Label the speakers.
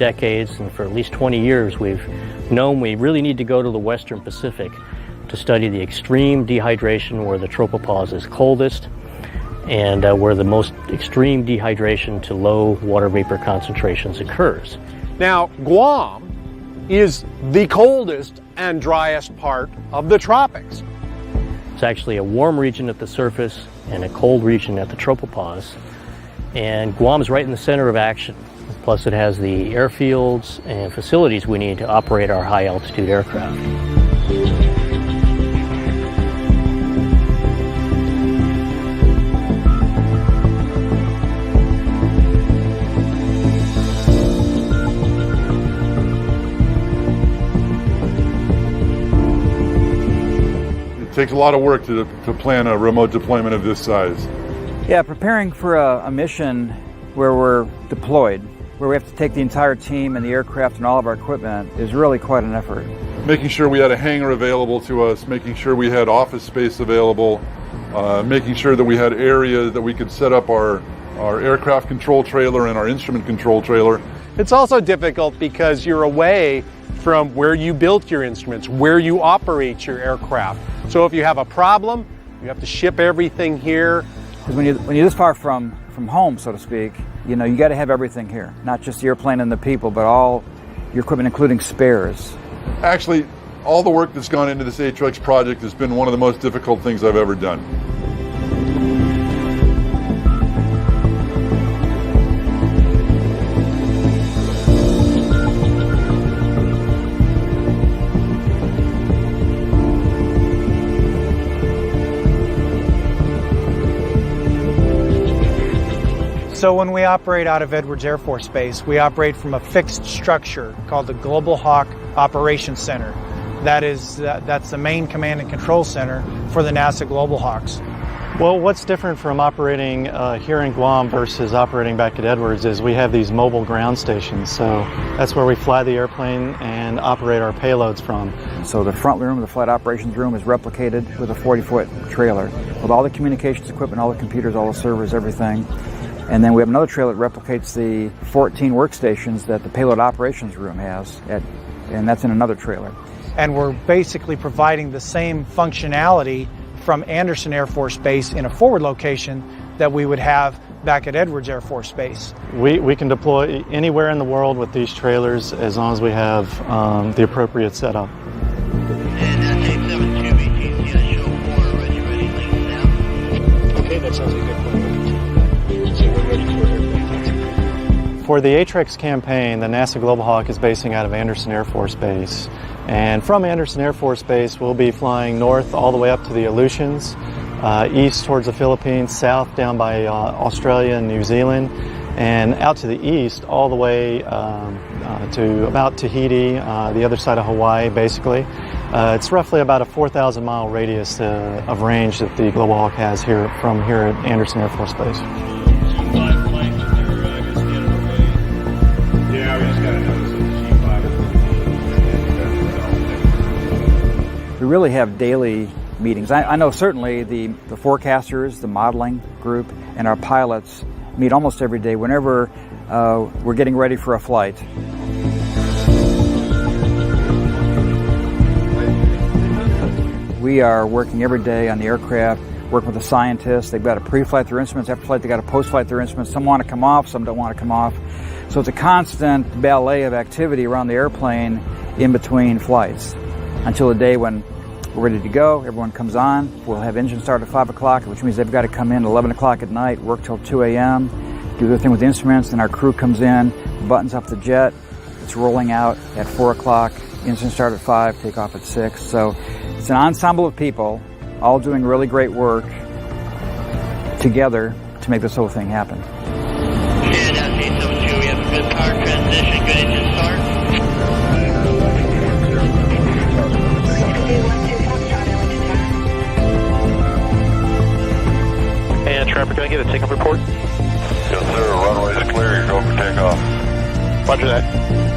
Speaker 1: decades and for at least 20 years, we've known we really need to go to the Western Pacific to study the extreme dehydration where the tropopause is coldest and where the most extreme dehydration to low water vapor concentrations occurs.
Speaker 2: Now, Guam is the coldest and driest part of the tropics.
Speaker 1: It's actually a warm region at the surface and a cold region at the tropopause. And Guam is right in the center of action. Plus it has the airfields and facilities we need to operate our high altitude aircraft.
Speaker 3: It takes a lot of work to plan a remote deployment of this size.
Speaker 4: Yeah, preparing for a mission where we're deployed, where we have to take the entire team and the aircraft and all of our equipment, is really quite an effort.
Speaker 3: Making sure we had a hangar available to us, making sure we had office space available, making sure that we had areas that we could set up our aircraft control trailer and our instrument control trailer.
Speaker 2: It's also difficult because you're away from where you built your instruments, where you operate your aircraft. So if you have a problem, you have to ship everything here.
Speaker 4: Because when you're this far from home, so to speak, you know, you got to have everything here. Not just the airplane and the people, but all your equipment, including spares.
Speaker 3: Actually, all the work that's gone into this ATREX project has been one of the most difficult things I've ever done.
Speaker 5: So when we operate out of Edwards Air Force Base, we operate from a fixed structure called the Global Hawk Operations Center. That's the main command and control center for the NASA Global Hawks.
Speaker 6: Well, what's different from operating here in Guam versus operating back at Edwards is we have these mobile ground stations. So that's where we fly the airplane and operate our payloads from.
Speaker 4: So the front room, the flight operations room, is replicated with a 40-foot trailer with all the communications equipment, all the computers, all the servers, everything. And then we have another trailer that replicates the 14 workstations that the payload operations room has, and that's in another trailer.
Speaker 5: And we're basically providing the same functionality from Andersen Air Force Base in a forward location that we would have back at Edwards Air Force Base.
Speaker 6: We can deploy anywhere in the world with these trailers as long as we have the appropriate setup.
Speaker 7: And 872 ATC, I show 4, ready, lean down.
Speaker 2: Okay, that sounds like a good plan.
Speaker 6: For the ATREX campaign, the NASA Global Hawk is basing out of Andersen Air Force Base. And from Andersen Air Force Base, we'll be flying north all the way up to the Aleutians, east towards the Philippines, south down by Australia and New Zealand, and out to the east all the way to about Tahiti, the other side of Hawaii, basically. It's roughly about a 4,000 mile radius of range that the Global Hawk has from here at Andersen Air Force Base.
Speaker 4: We really have daily meetings. I know certainly the forecasters, the modeling group, and our pilots meet almost every day whenever we're getting ready for a flight. We are working every day on the aircraft, working with the scientists. They've got to pre-flight their instruments. After flight, they've got to post-flight their instruments. Some want to come off, some don't want to come off. So it's a constant ballet of activity around the airplane in between flights until the day when we're ready to go. Everyone comes on. We'll have engine start at 5 o'clock, which means they've got to come in at 11 o'clock at night, work till 2 a.m., do their thing with the instruments. Then our crew comes in, buttons up the jet. It's rolling out at 4 o'clock. Engine start at 5, take off at 6. So it's an ensemble of people all doing really great work together to make this whole thing happen.
Speaker 7: And 872, we have a good power transition, good engine start.
Speaker 8: And Trapper, can I get a takeoff report?
Speaker 3: Yes, sir. Runway's clear. You're going for takeoff.
Speaker 8: Roger that.